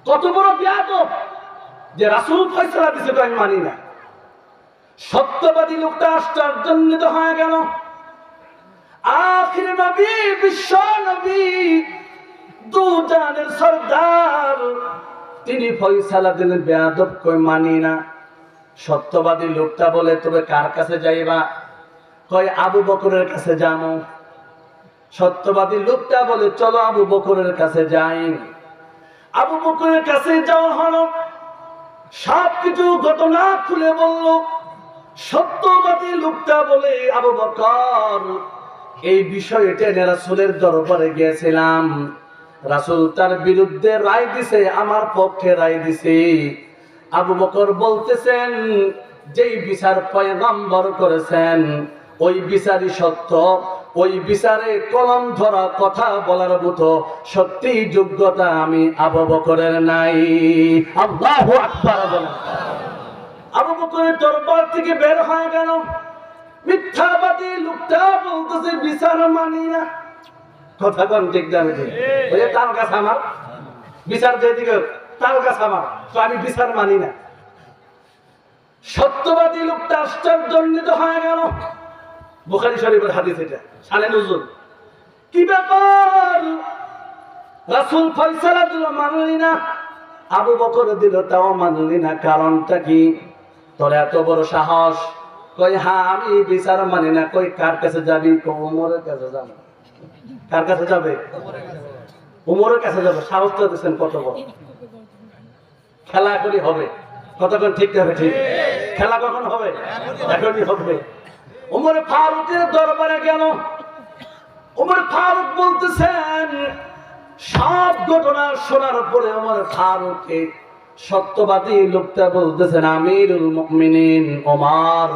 কত বড় বেয়াদব যে রাসূল ফয়সালা দিছে তো আমি মানি না। সত্যবাদী লোকটা আশ্চর্যান্বিত হয়ে গেল। আখির নবী, বিশ্ব নবী, দুজানের সরদার, তিনি ফয়সালা দিলেন, বেয়াদব কই মানি না। সত্যবাদী লোকটা বলে তবে কার কাছে যাইবা? কয় আবু বকরের কাছে যাবো। সত্যবাদী লোকটা বলে চলো আবু বকরের কাছে যাই। আবু বকরের কাছে যাওয়া হলো, সবকিছু ঘটনা খুলে বলল। সত্যবাদী লোকটা বলে আবু বকর, এই বিষয়টা রাসূলের দরবারে গিয়েছিলাম, রাসূল তার বিরুদ্ধে রায় দিছে, আমার পক্ষে রায় দিছে। আবু বকর বলতেছেন যেই বিচার পয়গম্বর করেছেন ওই বিচারই সত্য, ওই বিচারে কলম ধরা কথা বলার মতো সত্যি যোগ্যতা আমি আবু বকরের নাই। আল্লাহু আকবার বলেন। আবু বকরের দরবার থেকে বের হয়ে গেল। মিথ্যাবাদী লোকটা বলতেছে বিচার মানি না। কথা কোন ঠিক জানি ওই তার কাছে আমার বিচার যেদিকে তার কাছে আমার, তো আমি বিচার মানি না। সত্যবাদী লোকটা আশ্চর্যান্বিত হয়ে গেল। বুখারী শরীফের হাদিস এটা, শানে নুজুল। কি ব্যাপার? রাসূল ফয়সালা দিল মানলি না, আবু বকর দিল তাও মানলি না, কারণটা কি? তোর এত বড় সাহস? কই হ্যাঁ আমি বিচার মানি না। কই কার কাছে যাবি? ওমরের কাছে যাবো। কার কাছে যাবে? ওমরের কাছে যাবে। সাহস তো দিচ্ছেন কত বড়। খেলা এখনই হবে, কতক্ষণ ঠিক হবে? ঠিক খেলা কখন হবে? এখনই হবে। ওমর ফারুকের দরবারে গেল। ওমর ফারুক বলতেছেন, সব ঘটনা শোনার পরে ওমর ফারুককে সত্যবাদী লোকটা বলতেছেন, আমিরুল মুমিনিন ওমর,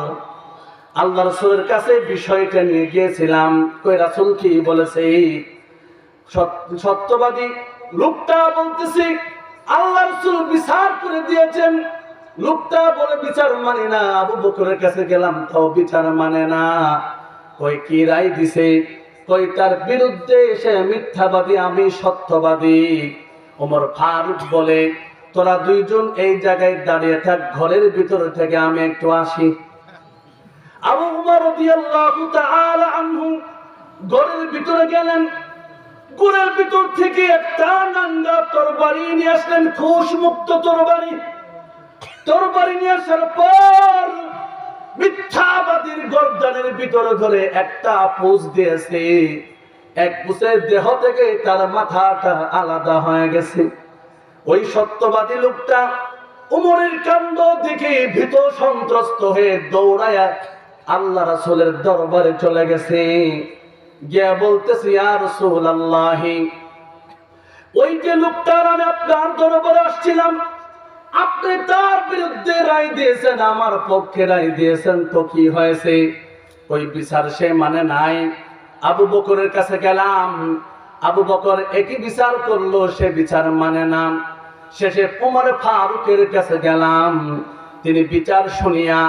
আল্লাহ রাসূলের কাছে বিষয়টা নিয়ে গিয়েছিলাম। কই রাসূল কি বলেছে? সত্যবাদী লোকটা বলতেছে আল্লাহ রাসূল বিচার করে দিয়েছেন। লোকটা বলে বিচার মানে না। আবু বকরের কাছে গেলাম তাও বিচার মানে না। কই কি রায় দিছে? কই তার বিরুদ্ধে সে মিথ্যাবাদী, আমি সত্যবাদী। ওমর ফারুক বলে তোরা দুইজন এই জায়গায় দাঁড়িয়ে থাক, ঘরের ভিতর থেকে আমি একটু আসি। আবু উমর রাদিয়াল্লাহু তাআলা আনহু ঘরের ভিতরে গেলেন। ঘরের ভিতর থেকে একটা নাঙ্গা তরবারি নিয়ে আসলেন, খোশ মুক্ত তরবারি। তরবারি নিয়ে আসার পর মিথ্যাবাদীর গর্দানের ভিতরে ধরে একটা পুঁজ দিয়েছে। এক পুঁজের দেহ থেকে তার মাথাটা আলাদা হয়ে গেছে। ওই সত্যবাদী লোকটা উমরের কাণ্ড দেখে ভীত সন্ত্রস্ত হয়ে দৌড়ায়া আল্লাহ রাসূলের দরবারে চলে গেছে। গিয়া বলতেছে, ইয়া রাসূলুল্লাহ, ওই যে লোকটার আমি আপনার দরবারে আসছিলাম, আপনি তার বিরুদ্ধে রায় দিয়েছেন, আমার পক্ষে রায় দিয়েছেন, তো কি হয়েছে? ওই বিচার সে মানে নাই। আবু বকরের কাছে গেলাম, আবু বকর একই বিচার করলো, সে বিচার মানে না। শেষে ওমর ফারুকের কাছে গেলাম, তিনি বিচার শুনিয়া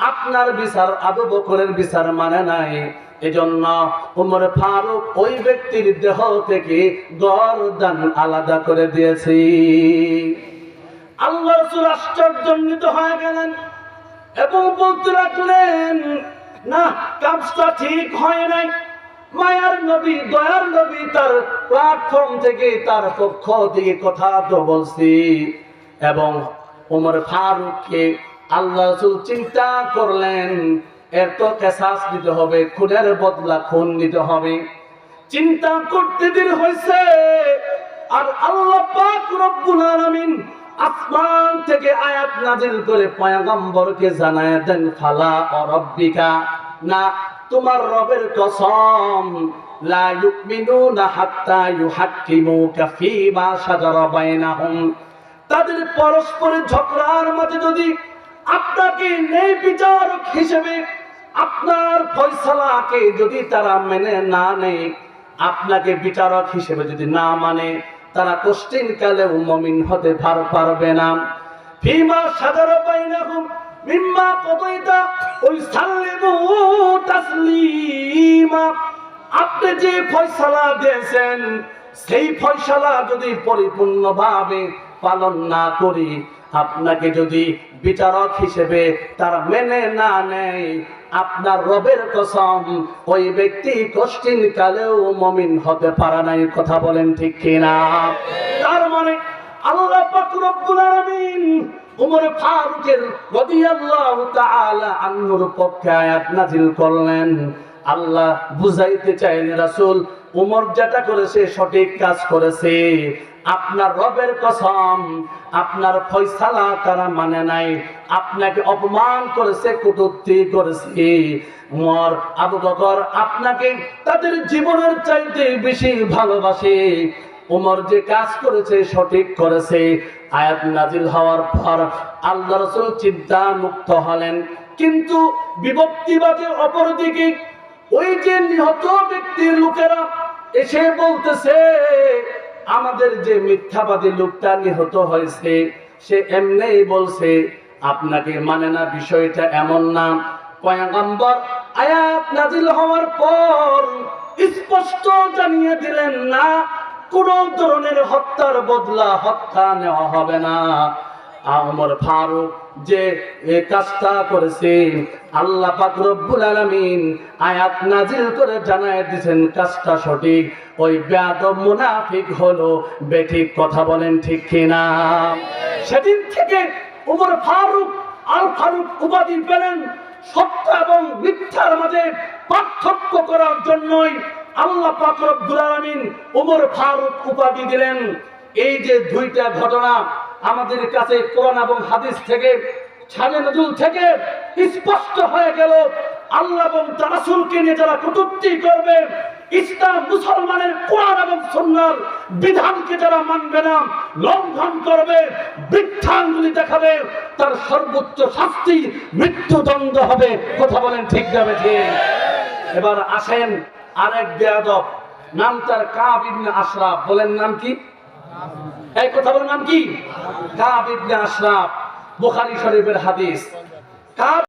আপনার বিচার আবু বকরের বিচার মানে নাই। এজন্য ওমর ফারুক ওই ব্যক্তির দেহ থেকে গর্দান আলাদা করে দিয়েছি। আল্লাহ রাসূল আশ্চর্যান্বিত হয়ে গেলেন এবং বলতে লাগলেন, না, কাজটা ঠিক হয় নাই। মায়ার নবী, দয়ার নবী তার প্ল্যাটফর্ম থেকে তার পক্ষ থেকে কথা তো বলছি। এবং ওমর ফারুককে আল্লাহ রাসূল চিন্তা করলেন, এর তো কিসাস দিতে হবে, খুনের বদলা খুন নিতে হবে। চিন্তা করতে দেরি হয়েছে, আর আল্লাহ পাক রব্বুল আলামিন আসমান থেকে আয়াত নাযিল করে পয়গম্বরকে জানায় দেন, ফালা রাব্বিকা, না, তোমার রবের কসম, লা ইউমিনুনা হাত্তা ইউহাক্কিমুকা ফীমা শাজারা বাইনাহুম, তাদের পরস্পরের ঝগড়ার মাঝে যদি আপনাকে ন্যায় বিচারক হিসেবে আপনার ফয়সালাকে যদি তারা মেনে না নেয়, আপনাকে বিচারক হিসেবে যদি না মানে, তারা কোশ্চিন কালেও মুমিন হতে পারবে না। ফীমা শাজারা বাইনাহুম মিম্মা কদাইতা ওয়াসাল্লিমু তাসলিমা, আপনি যে ফয়সালা দিয়েছেন সেই ফয়সালা যদি পরিপূর্ণভাবে পালন না করি, আপনাকে যদি বিচারক হিসেবে তারা মেনে না নেয়, আপনার রবের কসম ওই ব্যক্তি কষ্টিন কালেও মুমিন হতে পারে নাই। কথা বলেন ঠিক কিনা? তার মানে আল্লাহ পাক রব্বুল আলামিন ওমর ফারুকের রাদিয়াল্লাহু তাআলা আনহুর পক্ষে আয়াত নাযিল করলেন। আল্লাহ বুঝাইতে চাইলেন, রাসূল ওমর যেটা করেছে সঠিক কাজ করেছে, আপনার রবের কসম আপনার ফয়সালা তারা মানে নাই, আপনাকে অপমান করেছে, কটূক্তি করেছে। ওমর, আবু বকর আপনাকে তাদের জীবনের চাইতে বেশি ভালোবাসে। ওমর যে কাজ করেছে সঠিক করেছে। আয়াত নাজিল হওয়ার পর আল্লাহ রাসূল চিন্তা মুক্ত হলেন। কিন্তু বিভক্তিবাদী অপরদিকে ওই যে নিহত ব্যক্তির লোকেরা এসে বলতেছে, আমাদের যে মিথ্যাবাদী লোকটা নিহত হয়েছে সে এমনিই বলছে, আপনাকে মানে না, বিষয়টা এমন না। পয়গম্বর আয়াত নাজিল হওয়ার পর স্পষ্ট জানিয়ে দিলেন, না, কোন ধরনের হত্যার বদলা হত্যা নেওয়া হবে না। ওমর ফারুক যে এই কাজটা করেছে, আল্লাহ পাক রব্বুল আলামিন আয়াত নাজিল করে জানায় দিয়েছেন কাজটা সঠিক। ওই বেয়াদব মুনাফিক হলো বেঠিক। কথা বলেন ঠিক কিনা? সেদিন থেকে ওমর ফারুক আল ফারুক উপাধি পেলেন। সত্য এবং মিথ্যার মাঝে পার্থক্য করার জন্যই আল্লাহ পাক রব্বুল আলামিন ওমর ফারুক উপাধি দিলেন। এই যে দুইটা ঘটনা আমাদের কাছে কোরআন এবং হাদিস থেকে, শানে নজুল থেকে স্পষ্ট হয়ে গেল, আল্লাহ এবং তার রাসূলকে নিয়ে যারা কটূক্তি করবে, ইসলাম মুসলমানের কোরআন এবং সুন্নাহর বিধানকে যারা মানবে না, লঙ্ঘন করবে, বৃদ্ধাঙ্গুলি দেখাবে, তার সর্বোচ্চ শাস্তি মৃত্যুদণ্ড হবে। কথা বলেন ঠিক যাবে ঠিক? এবার আসেন আরেক বেয়াদব, নাম তার কাব ইবনে আশরাফ। বলেন নাম কি? এই কথা বলেন নাম কি? কাব ইবনে আশরাফ। বুখারী শরীফের হাদিস। কাব